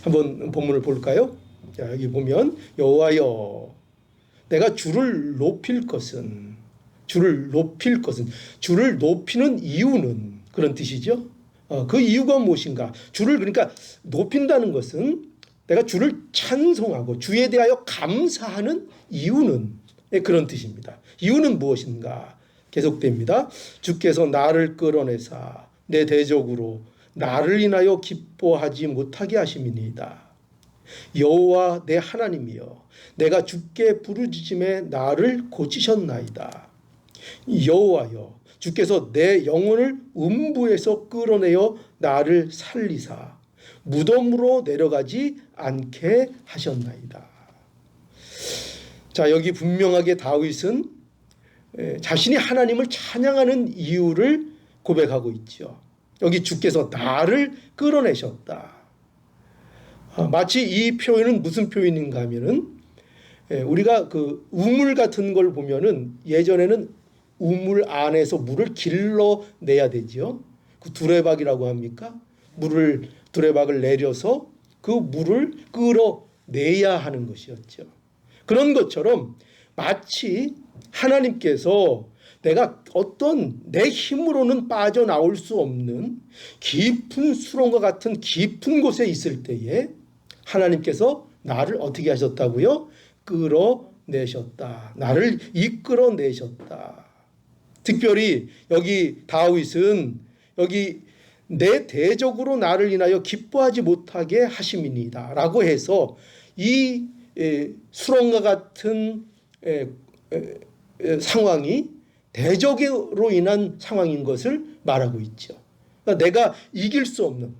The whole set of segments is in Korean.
한번 본문을 볼까요? 자, 여기 보면 여호와여 내가 주를 높일 것은 주를 높이는 이유는 그런 뜻이죠. 그 이유가 무엇인가? 주를 그러니까 높인다는 것은 내가 주를 찬송하고 주에 대하여 감사하는 이유는 그런 뜻입니다. 이유는 무엇인가? 계속됩니다. 주께서 나를 끌어내사 내 대적으로 나를 인하여 기뻐하지 못하게 하심이니이다. 여호와 내 하나님이여 내가 주께 부르짖음에 나를 고치셨나이다. 여호와여 주께서 내 영혼을 음부에서 끌어내어 나를 살리사 무덤으로 내려가지 않게 하셨나이다. 자, 여기 분명하게 다윗은 자신이 하나님을 찬양하는 이유를 고백하고 있죠. 여기 주께서 나를 끌어내셨다. 마치 이 표현은 무슨 표현인가 하면은 우리가 그 우물 같은 걸 보면은 예전에는 우물 안에서 물을 길러내야 되죠. 그 두레박이라고 합니까? 두레박을 내려서 그 물을 끌어내야 하는 것이었죠. 그런 것처럼 마치 하나님께서 내가 어떤 내 힘으로는 빠져나올 수 없는 깊은 수렁과 같은 깊은 곳에 있을 때에 하나님께서 나를 어떻게 하셨다고요? 끌어내셨다. 나를 이끌어내셨다. 특별히 여기 다윗은 여기 내 대적으로 나를 인하여 기뻐하지 못하게 하심이니이다 라고 해서 이 수렁과 같은 상황이 대적으로 인한 상황인 것을 말하고 있죠. 그러니까 내가 이길 수 없는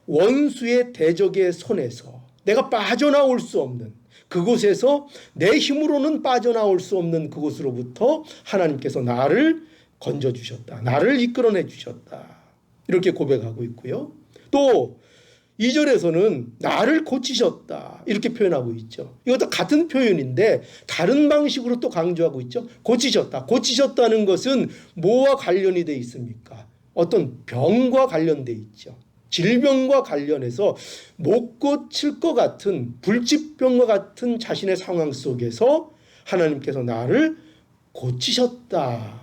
원수의 대적의 손에서 내가 빠져나올 수 없는 그곳에서 내 힘으로는 빠져나올 수 없는 그곳으로부터 하나님께서 나를 건져주셨다. 나를 이끌어내 주셨다. 이렇게 고백하고 있고요. 또 2절에서는 나를 고치셨다. 이렇게 표현하고 있죠. 이것도 같은 표현인데 다른 방식으로 또 강조하고 있죠. 고치셨다. 고치셨다는 것은 뭐와 관련이 되어 있습니까? 어떤 병과 관련되어 있죠. 질병과 관련해서 못 고칠 것 같은 불치병과 같은 자신의 상황 속에서 하나님께서 나를 고치셨다.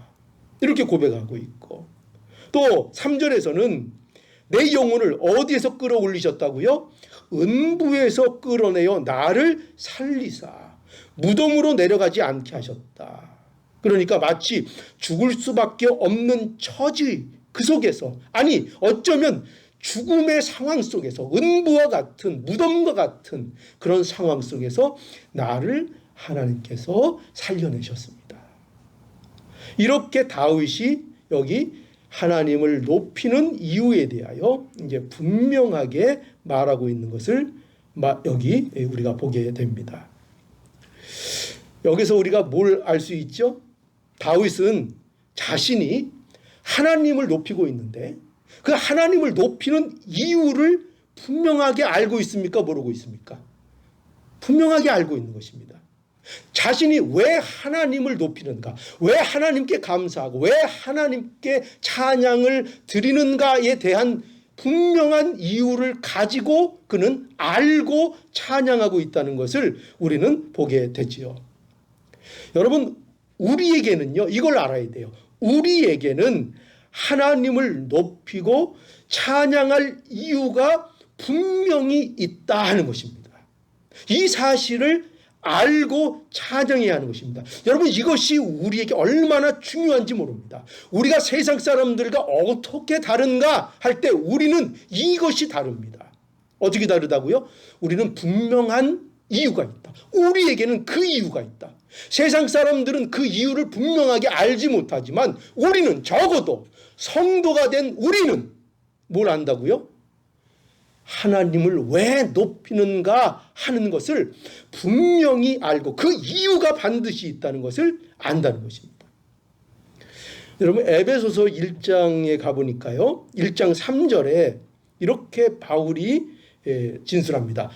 이렇게 고백하고 있고 또 3절에서는 내 영혼을 어디에서 끌어올리셨다고요? 은부에서 끌어내어 나를 살리사 무덤으로 내려가지 않게 하셨다. 그러니까 마치 죽을 수밖에 없는 처지 그 속에서 아니 어쩌면 죽음의 상황 속에서 은부와 같은 무덤과 같은 그런 상황 속에서 나를 하나님께서 살려내셨습니다. 이렇게 다윗이 여기 하나님을 높이는 이유에 대하여 이제 분명하게 말하고 있는 것을 여기 우리가 보게 됩니다. 여기서 우리가 뭘 알 수 있죠? 다윗은 자신이 하나님을 높이고 있는데 그 하나님을 높이는 이유를 분명하게 알고 있습니까? 모르고 있습니까? 분명하게 알고 있는 것입니다. 자신이 왜 하나님을 높이는가, 왜 하나님께 감사하고 왜 하나님께 찬양을 드리는가에 대한 분명한 이유를 가지고 그는 알고 찬양하고 있다는 것을 우리는 보게 되지요. 여러분, 우리에게는요, 이걸 알아야 돼요. 우리에게는 하나님을 높이고 찬양할 이유가 분명히 있다 하는 것입니다. 이 사실을 알고 찬양해야 하는 것입니다. 여러분, 이것이 우리에게 얼마나 중요한지 모릅니다. 우리가 세상 사람들과 어떻게 다른가 할 때 우리는 이것이 다릅니다. 어떻게 다르다고요? 우리는 분명한 이유가 있다. 우리에게는 그 이유가 있다. 세상 사람들은 그 이유를 분명하게 알지 못하지만 우리는 적어도 성도가 된 우리는 뭘 안다고요? 하나님을 왜 높이는가 하는 것을 분명히 알고 그 이유가 반드시 있다는 것을 안다는 것입니다. 여러분, 에베소서 1장에 가보니까요, 1장 3절에 이렇게 바울이 진술합니다.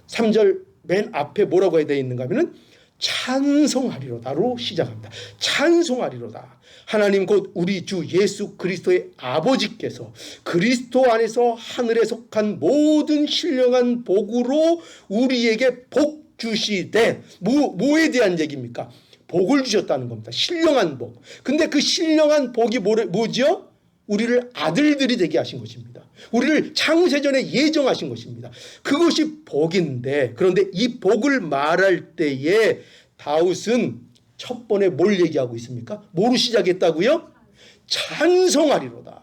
3절 맨 앞에 뭐라고 되어 있는가 하면은 찬송하리로다로 시작합니다. 찬송하리로다. 하나님 곧 우리 주 예수 그리스도의 아버지께서 그리스도 안에서 하늘에 속한 모든 신령한 복으로 우리에게 복 주시되, 뭐에 대한 얘기입니까? 복을 주셨다는 겁니다. 신령한 복. 근데 그 신령한 복이 뭐죠? 우리를 아들들이 되게 하신 것입니다. 우리를 창세전에 예정하신 것입니다. 그것이 복인데, 그런데 이 복을 말할 때에 다윗은 첫 번에 뭘 얘기하고 있습니까? 뭐로 시작했다고요? 찬송하리로다.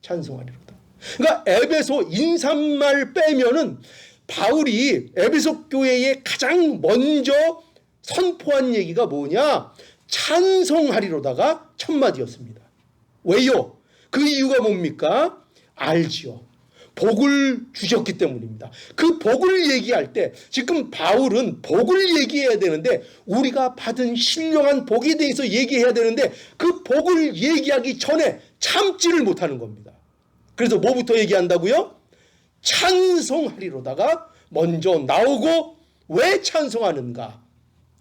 찬송하리로다. 그러니까 에베소 인사말 빼면은 바울이 에베소 교회에 가장 먼저 선포한 얘기가 뭐냐? 찬송하리로다가 첫 마디였습니다. 왜요? 그 이유가 뭡니까? 알지요. 복을 주셨기 때문입니다. 그 복을 얘기할 때 지금 바울은 복을 얘기해야 되는데, 우리가 받은 신령한 복에 대해서 얘기해야 되는데 그 복을 얘기하기 전에 참지를 못하는 겁니다. 그래서 뭐부터 얘기한다고요? 찬송하리로다가 먼저 나오고, 왜 찬송하는가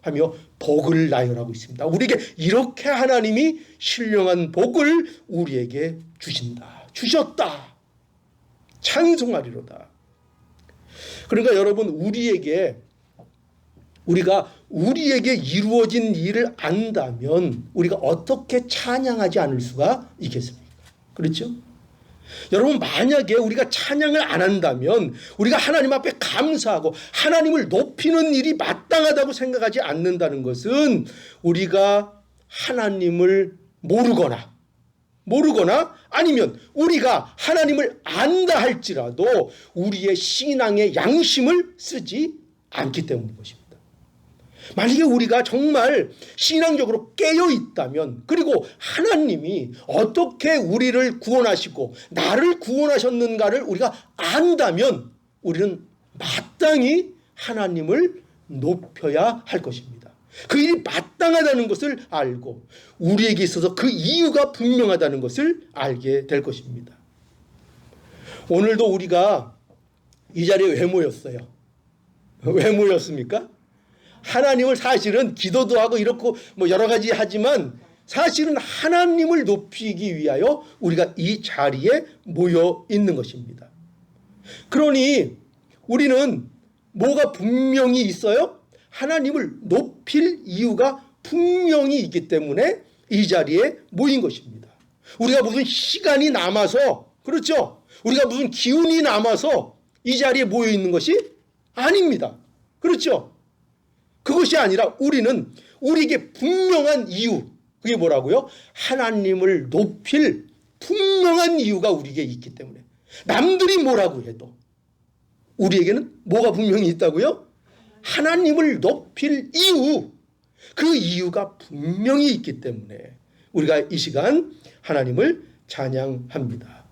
하며 복을 나열하고 있습니다. 우리에게 이렇게 하나님이 신령한 복을 우리에게 주셨다. 찬송하리로다. 그러니까 여러분, 우리가 우리에게 이루어진 일을 안다면 우리가 어떻게 찬양하지 않을 수가 있겠습니까? 그렇죠? 여러분, 만약에 우리가 찬양을 안 한다면, 우리가 하나님 앞에 감사하고 하나님을 높이는 일이 마땅하다고 생각하지 않는다는 것은 우리가 하나님을 모르거나 아니면 우리가 하나님을 안다 할지라도 우리의 신앙의 양심을 쓰지 않기 때문인 것입니다. 만약에 우리가 정말 신앙적으로 깨어 있다면, 그리고 하나님이 어떻게 우리를 구원하시고 나를 구원하셨는가를 우리가 안다면, 우리는 마땅히 하나님을 높여야 할 것입니다. 그 일이 마땅하다는 것을 알고 우리에게 있어서 그 이유가 분명하다는 것을 알게 될 것입니다. 오늘도 우리가 이 자리에 왜 모였어요? 왜 모였습니까? 하나님을, 사실은 기도도 하고 이렇고 여러 가지 하지만 사실은 하나님을 높이기 위하여 우리가 이 자리에 모여 있는 것입니다. 그러니 우리는 뭐가 분명히 있어요? 하나님을 높일 이유가 분명히 있기 때문에 이 자리에 모인 것입니다. 우리가 무슨 시간이 남아서, 그렇죠? 우리가 무슨 기운이 남아서 이 자리에 모여 있는 것이 아닙니다. 그렇죠? 그것이 아니라 우리는 우리에게 분명한 이유, 그게 뭐라고요? 하나님을 높일 분명한 이유가 우리에게 있기 때문에, 남들이 뭐라고 해도 우리에게는 뭐가 분명히 있다고요? 하나님을 높일 이유, 그 이유가 분명히 있기 때문에 우리가 이 시간 하나님을 찬양합니다.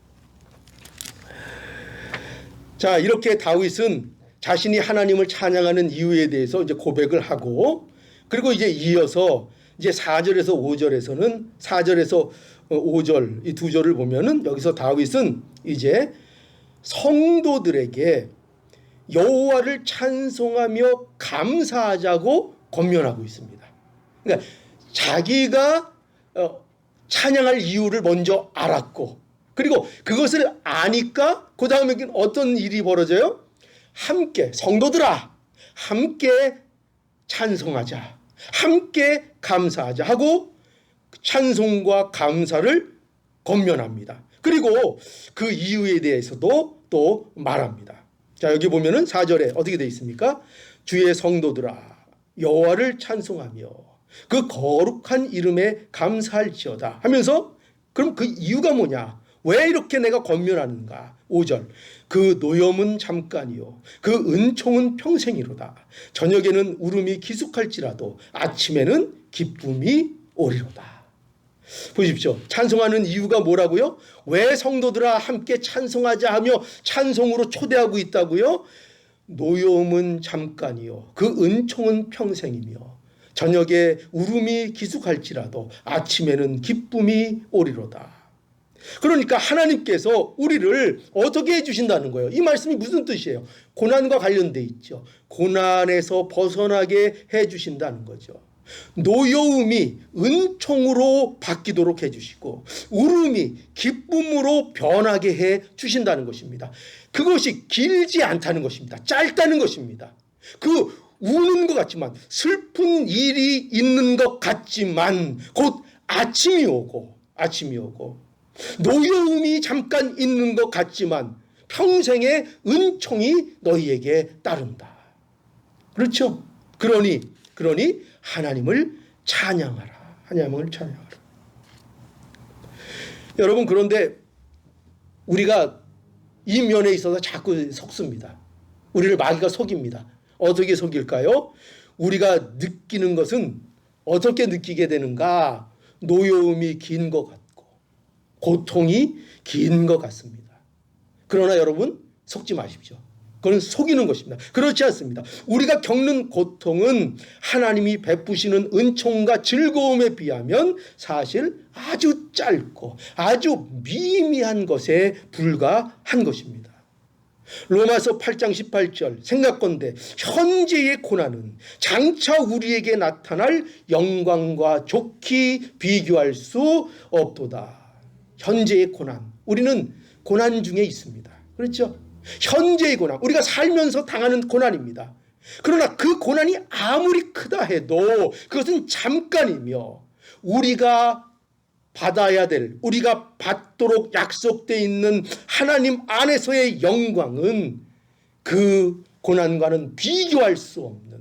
자, 이렇게 다윗은 자신이 하나님을 찬양하는 이유에 대해서 이제 고백을 하고, 그리고 이제 이어서 이제 4절에서 5절에서는, 4절에서 5절 이 두 절을 보면은 여기서 다윗은 이제 성도들에게 여호와를 찬송하며 감사하자고 권면하고 있습니다. 그러니까 자기가 찬양할 이유를 먼저 알았고, 그리고 그것을 아니까 그 다음에 어떤 일이 벌어져요? 함께, 성도들아 함께 찬송하자, 함께 감사하자 하고 찬송과 감사를 권면합니다. 그리고 그 이유에 대해서도 또 말합니다. 자, 여기 보면은 4절에 어떻게 되어 있습니까? 주의 성도들아 여호와를 찬송하며 그 거룩한 이름에 감사할지어다 하면서, 그럼 그 이유가 뭐냐? 왜 이렇게 내가 권면하는가? 5절, 그 노염은 잠깐이요 그 은총은 평생이로다. 저녁에는 울음이 기숙할지라도 아침에는 기쁨이 오리로다. 보십시오. 찬송하는 이유가 뭐라고요? 왜 성도들아 함께 찬송하자 하며 찬송으로 초대하고 있다고요? 노여움은 잠깐이요 그 은총은 평생이며 저녁에 울음이 기숙할지라도 아침에는 기쁨이 오리로다. 그러니까 하나님께서 우리를 어떻게 해주신다는 거예요? 이 말씀이 무슨 뜻이에요? 고난과 관련돼 있죠. 고난에서 벗어나게 해주신다는 거죠. 노여움이 은총으로 바뀌도록 해주시고 울음이 기쁨으로 변하게 해주신다는 것입니다. 그것이 길지 않다는 것입니다. 짧다는 것입니다. 그 우는 것 같지만, 슬픈 일이 있는 것 같지만 곧 아침이 오고 노여움이 잠깐 있는 것 같지만 평생의 은총이 너희에게 따른다. 그렇죠? 그러니 하나님을 찬양하라. 하나님을 찬양하라. 여러분, 그런데 우리가 이 면에 있어서 자꾸 속습니다. 우리를 마귀가 속입니다. 어떻게 속일까요? 우리가 느끼는 것은 어떻게 느끼게 되는가? 노여움이 긴 것 같고 고통이 긴 것 같습니다. 그러나 여러분, 속지 마십시오. 그건 속이는 것입니다. 그렇지 않습니다. 우리가 겪는 고통은 하나님이 베푸시는 은총과 즐거움에 비하면 사실 아주 짧고 아주 미미한 것에 불과한 것입니다. 로마서 8장 18절, 생각건대 현재의 고난은 장차 우리에게 나타날 영광과 좋게 비교할 수 없도다. 현재의 고난, 우리는 고난 중에 있습니다. 그렇죠? 현재의 고난, 우리가 살면서 당하는 고난입니다. 그러나 그 고난이 아무리 크다 해도 그것은 잠깐이며, 우리가 받아야 될, 우리가 받도록 약속되어 있는 하나님 안에서의 영광은 그 고난과는 비교할 수 없는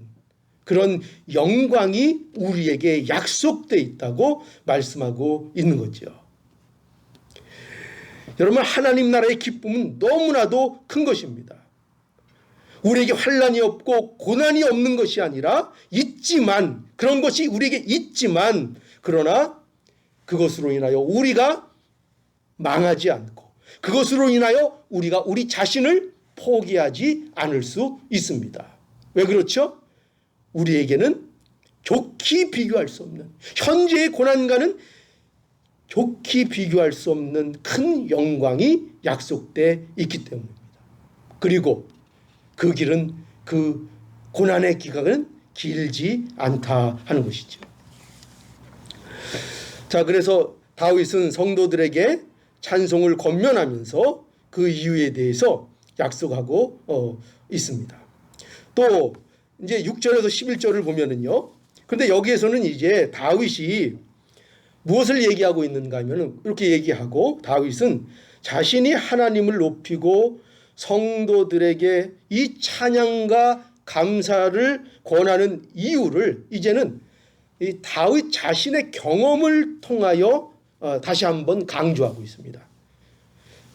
그런 영광이 우리에게 약속되어 있다고 말씀하고 있는 거죠. 여러분, 하나님 나라의 기쁨은 너무나도 큰 것입니다. 우리에게 환난이 없고 고난이 없는 것이 아니라 있지만, 그런 것이 우리에게 있지만, 그러나 그것으로 인하여 우리가 망하지 않고, 그것으로 인하여 우리가 우리 자신을 포기하지 않을 수 있습니다. 왜 그렇죠? 우리에게는 좋게 비교할 수 없는, 현재의 고난과는 좋게 비교할 수 없는 큰 영광이 약속되어 있기 때문입니다. 그리고 그 길은, 그 고난의 기간은 길지 않다 하는 것이죠. 자, 그래서 다윗은 성도들에게 찬송을 권면하면서 그 이유에 대해서 약속하고 있습니다. 또 이제 6절에서 11절을 보면은요. 근데 여기에서는 이제 다윗이 무엇을 얘기하고 있는가 하면은 이렇게 얘기하고, 다윗은 자신이 하나님을 높이고 성도들에게 이 찬양과 감사를 권하는 이유를 이제는 이 다윗 자신의 경험을 통하여 다시 한번 강조하고 있습니다.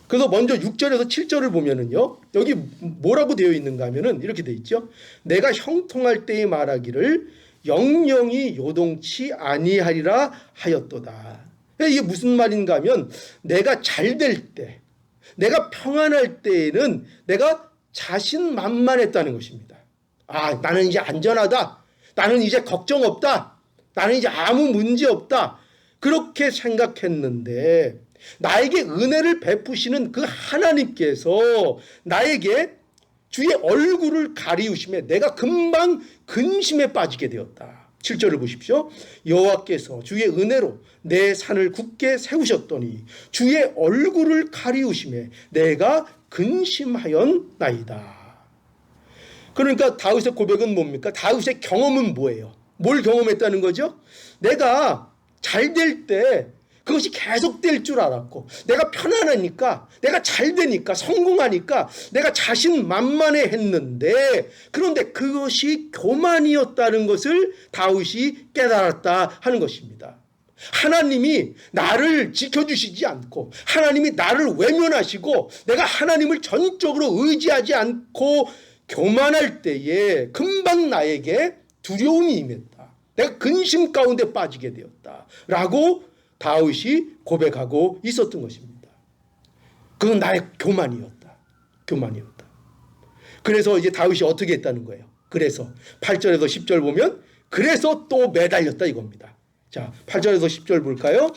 그래서 먼저 6절에서 7절을 보면은요, 여기 뭐라고 되어 있는가 하면은 이렇게 되어 있죠. 내가 형통할 때에 말하기를 영영이 요동치 아니하리라 하였도다. 이게 무슨 말인가 하면, 내가 잘 될 때, 내가 평안할 때에는 내가 자신만만했다는 것입니다. 아, 나는 이제 안전하다. 나는 이제 걱정 없다. 나는 이제 아무 문제 없다. 그렇게 생각했는데, 나에게 은혜를 베푸시는 그 하나님께서 나에게 주의 얼굴을 가리우심에 내가 금방 근심에 빠지게 되었다. 7절을 보십시오. 여호와께서 주의 은혜로 내 산을 굳게 세우셨더니 주의 얼굴을 가리우심에 내가 근심하였나이다. 그러니까 다윗의 고백은 뭡니까? 다윗의 경험은 뭐예요? 뭘 경험했다는 거죠? 내가 잘 될 때 그것이 계속될 줄 알았고, 내가 편안하니까, 내가 잘 되니까, 성공하니까 내가 자신만만해 했는데, 그런데 그것이 교만이었다는 것을 다윗이 깨달았다 하는 것입니다. 하나님이 나를 지켜주시지 않고, 하나님이 나를 외면하시고, 내가 하나님을 전적으로 의지하지 않고 교만할 때에 금방 나에게 두려움이 임했다. 내가 근심 가운데 빠지게 되었다 라고 다윗이 고백하고 있었던 것입니다. 그건 나의 교만이었다. 그래서 이제 다윗이 어떻게 했다는 거예요? 그래서 8절에서 10절 보면, 그래서 또 매달렸다 이겁니다. 자, 8절에서 10절 볼까요?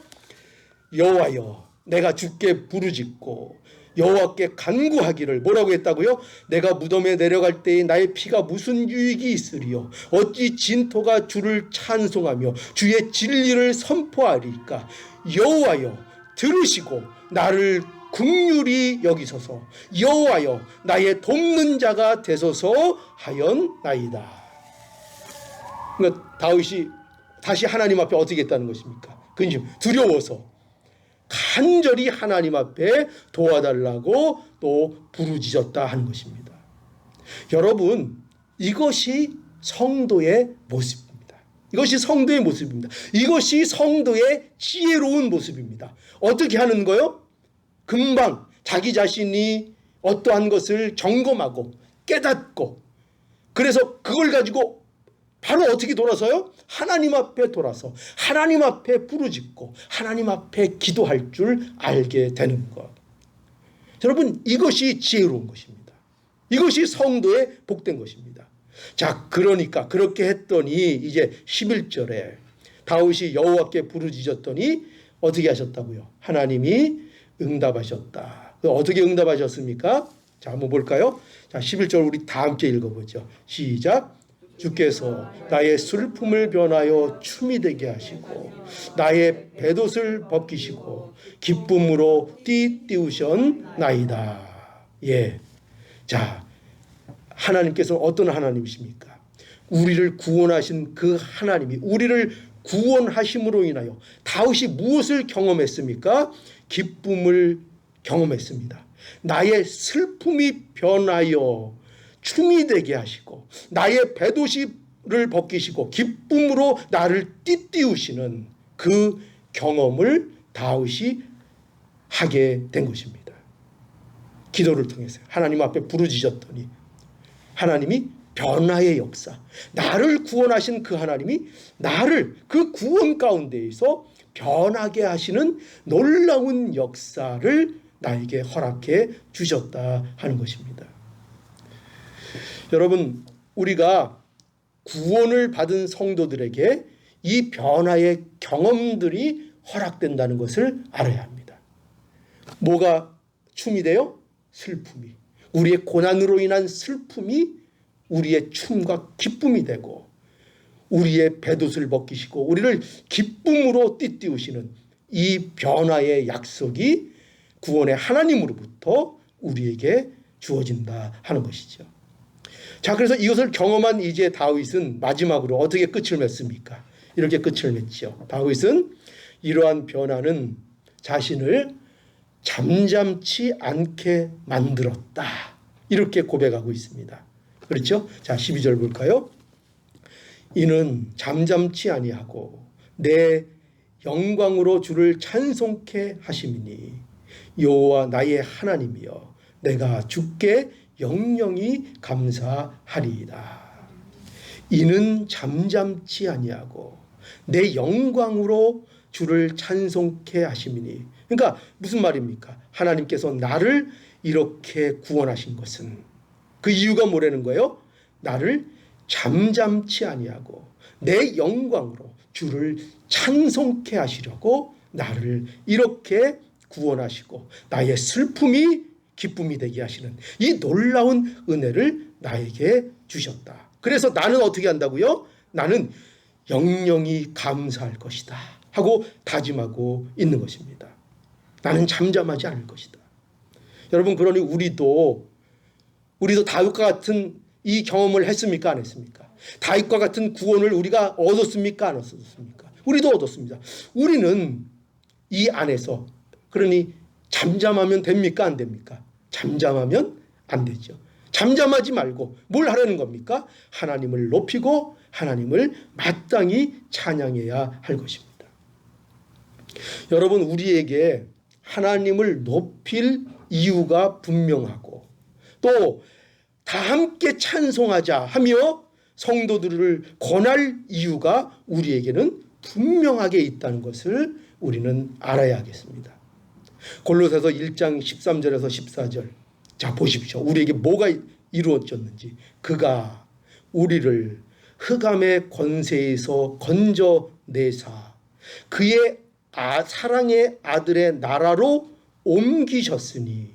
여호와여, 내가 주께 부르짖고 여호와께 간구하기를 뭐라고 했다고요? 내가 무덤에 내려갈 때에 나의 피가 무슨 유익이 있으리요? 어찌 진토가 주를 찬송하며 주의 진리를 선포하리까? 여호와여 들으시고 나를 긍휼히 여기소서. 여호와여 나의 돕는 자가 되소서 하였나이다. 그러니까 다윗이 다시 하나님 앞에 어떻게 했다는 것입니까? 근심, 두려워서 간절히 하나님 앞에 도와달라고 또 부르짖었다 하는 것입니다. 여러분, 이것이 성도의 모습입니다. 이것이 성도의 모습입니다. 이것이 성도의 지혜로운 모습입니다. 어떻게 하는 거요? 금방 자기 자신이 어떠한 것을 점검하고 깨닫고, 그래서 그걸 가지고 바로 어떻게 돌아서요? 하나님 앞에 돌아서 하나님 앞에 부르짖고 하나님 앞에 기도할 줄 알게 되는 것. 여러분, 이것이 지혜로운 것입니다. 이것이 성도의 복된 것입니다. 자, 그러니까 그렇게 했더니 이제 11절에 다윗이 여호와께 부르짖었더니 어떻게 하셨다고요? 하나님이 응답하셨다. 어떻게 응답하셨습니까? 자, 한번 볼까요? 자, 11절 우리 다 함께 읽어보죠. 시작. 주께서 나의 슬픔을 변하여 춤이 되게 하시고 나의 벨옷을 벗기시고 기쁨으로 띠띠우셨나이다. 예. 자, 하나님께서는 어떤 하나님이십니까? 우리를 구원하신 그 하나님이 우리를 구원하심으로 인하여 다윗이 무엇을 경험했습니까? 기쁨을 경험했습니다. 나의 슬픔이 변하여 춤이 되게 하시고 나의 벨옷을 벗기시고 기쁨으로 나를 띠띠우시는 그 경험을 다윗이 하게 된 것입니다. 기도를 통해서 하나님 앞에 부르짖었더니 하나님이 변화의 역사, 나를 구원하신 그 하나님이 나를 그 구원 가운데에서 변하게 하시는 놀라운 역사를 나에게 허락해 주셨다 하는 것입니다. 여러분, 우리가 구원을 받은 성도들에게 이 변화의 경험들이 허락된다는 것을 알아야 합니다. 뭐가 춤이 돼요? 슬픔이. 우리의 고난으로 인한 슬픔이 우리의 춤과 기쁨이 되고 우리의 벨옷을 벗기시고 우리를 기쁨으로 띠띠우시는 이 변화의 약속이 구원의 하나님으로부터 우리에게 주어진다 하는 것이죠. 자, 그래서 이것을 경험한 이제 다윗은 마지막으로 어떻게 끝을 맺습니까? 이렇게 끝을 맺죠. 다윗은 이러한 변화는 자신을 잠잠치 않게 만들었다. 이렇게 고백하고 있습니다. 그렇죠? 자, 12절 볼까요? 이는 잠잠치 아니하고 내 영광으로 주를 찬송케 하심이니 여호와 나의 하나님이여 내가 주께 영영이 감사하리이다. 이는 잠잠치 아니하고 내 영광으로 주를 찬송케 하심이니. 그러니까 무슨 말입니까? 하나님께서 나를 이렇게 구원하신 것은 그 이유가 뭐라는 거예요? 나를 잠잠치 아니하고 내 영광으로 주를 찬송케 하시려고 나를 이렇게 구원하시고 나의 슬픔이 기쁨이 되게 하시는 이 놀라운 은혜를 나에게 주셨다. 그래서 나는 어떻게 한다고요? 나는 영영이 감사할 것이다 하고 다짐하고 있는 것입니다. 나는 잠잠하지 않을 것이다. 여러분, 그러니 우리도 다윗과 같은 이 경험을 했습니까? 안 했습니까? 다윗과 같은 구원을 우리가 얻었습니까? 안 얻었습니까? 우리도 얻었습니다. 우리는 이 안에서 그러니 잠잠하면 됩니까? 안 됩니까? 잠잠하면 안 되죠. 잠잠하지 말고 뭘 하라는 겁니까? 하나님을 높이고 하나님을 마땅히 찬양해야 할 것입니다. 여러분, 우리에게 하나님을 높일 이유가 분명하고 또 다 함께 찬송하자 하며 성도들을 권할 이유가 우리에게는 분명하게 있다는 것을 우리는 알아야 하겠습니다. 골로새서 1장 13절에서 14절. 자, 보십시오. 우리에게 뭐가 이루어졌는지. 그가 우리를 흑암의 권세에서 건져내사 그의 사랑의 아들의 나라로 옮기셨으니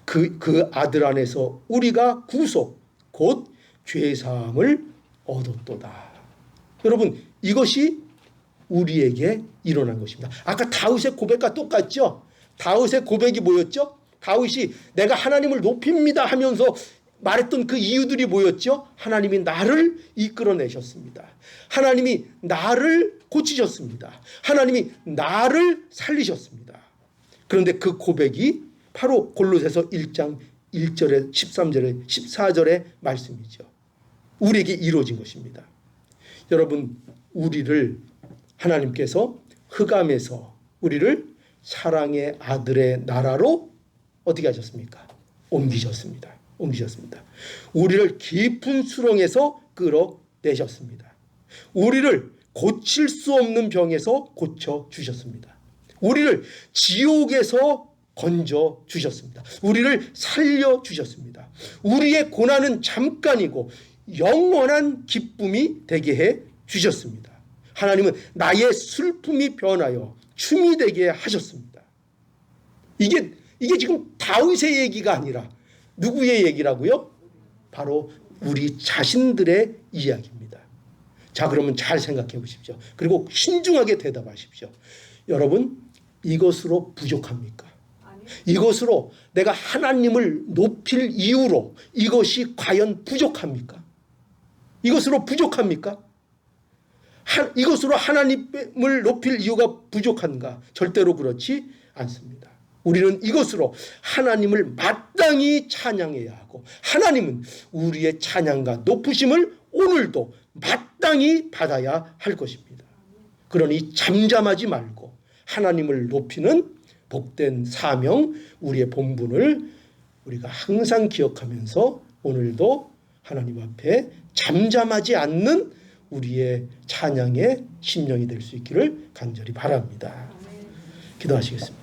그 아들 안에서 우리가 구속 곧 죄사함을 얻었도다. 여러분, 이것이 우리에게 일어난 것입니다. 아까 다윗의 고백과 똑같죠? 다윗의 고백이 뭐였죠? 다윗이 내가 하나님을 높입니다 하면서 말했던 그 이유들이 뭐였죠? 하나님이 나를 이끌어내셨습니다. 하나님이 나를 고치셨습니다. 하나님이 나를 살리셨습니다. 그런데 그 고백이 바로 골로새서 1장 1절에 13절에 14절의 말씀이죠. 우리에게 이루어진 것입니다. 여러분, 우리를 하나님께서 흑암에서 우리를 사랑의 아들의 나라로 어떻게 하셨습니까? 옮기셨습니다. 우리를 깊은 수렁에서 끌어내셨습니다. 우리를 고칠 수 없는 병에서 고쳐주셨습니다. 우리를 지옥에서 건져주셨습니다. 우리를 살려주셨습니다. 우리의 고난은 잠깐이고 영원한 기쁨이 되게 해주셨습니다. 하나님은 나의 슬픔이 변하여 춤이 되게 하셨습니다. 이게 지금 다윗의 얘기가 아니라 누구의 얘기라고요? 바로 우리 자신들의 이야기입니다. 자, 그러면 잘 생각해 보십시오. 그리고 신중하게 대답하십시오. 여러분, 이것으로 부족합니까? 이것으로 내가 하나님을 높일 이유로 이것이 과연 부족합니까? 이것으로 부족합니까? 이것으로 하나님을 높일 이유가 부족한가? 절대로 그렇지 않습니다. 우리는 이것으로 하나님을 마땅히 찬양해야 하고 하나님은 우리의 찬양과 높으심을 오늘도 마땅히 받아야 할 것입니다. 그러니 잠잠하지 말고 하나님을 높이는 복된 사명, 우리의 본분을 우리가 항상 기억하면서 오늘도 하나님 앞에 잠잠하지 않는 우리의 찬양의 심령이 될 수 있기를 간절히 바랍니다. 기도하시겠습니다.